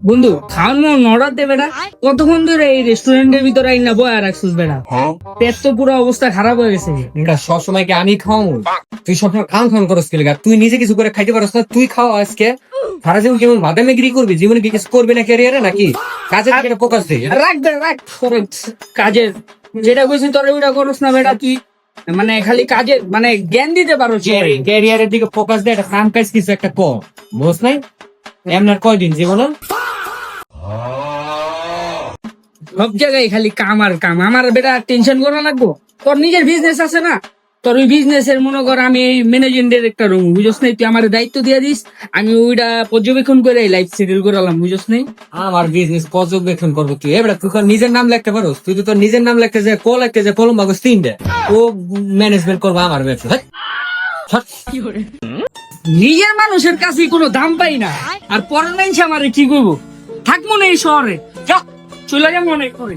বন্ধু খাওয়ানো অর্ডার দে বেটা, কতক্ষণ ধরে এই রেস্টুরেন্টের ভিতরে আইনা বয়া রাখছিস বেটা? পেট তো পুরো অবস্থা খারাপ হয়ে গেছে। এটা সবসময় কি আমি খাওয়াবো? তুই সবসময় খান খান করস কি লাগা? তুই নিজে কিছু করে খাইতে পারস না? তুই খাও আজকে। সারা জীবন কেমন বাদামেগিরি করবি? জীবনে কি কিছু করবি না ক্যারিয়ারে নাকি? কাজে থেকে ফোকাস দে। রাখ দে রাখ, কাজের যেটা কইছি তোর ওইটা করস না বেটা তুই, মানে খালি কাজের মানে জ্ঞান দিতে পারো। ক্যারিয়ারের দিকে ফোকাস দে, একটা কাম কাজ কিছু একটা কর। বুঝ নাই? এমনার কয়দিন জীবনে? সব জায়গায় খালি কাম আর কাম। আমার বেটা টেনশন করা লাগবো? তোর নিজের বিজনেস আছে না? তোর ওই বিজনেস এর মনে কর আমি ম্যানেজিং ডিরেক্টর হবো, বুঝছ নাই? তুই আমার দায়িত্ব দিয়ে দিস, আমি ওইটা পর্যবেক্ষণ করে লাইফ সেটেল করালাম, বুঝছ নাই? আমার বিজনেস পর্যবেক্ষণ করবো তুই? এবার তুই তোর নিজের নাম লিখতে পারোস? তুই তো তোর নিজের নাম লিখতে যে লিখতে যে কলম বাগস তিনটে, ও ম্যানেজমেন্ট করবো আমার ব্যবসা। ধ্যাৎ, ছট। নিজের মানুষের কাছে কোনো দাম পাই না, আর পরের মানুষ আমারে কি করবো? থাকবো না এই শহরে, যা চলে যাবো অনেক করে।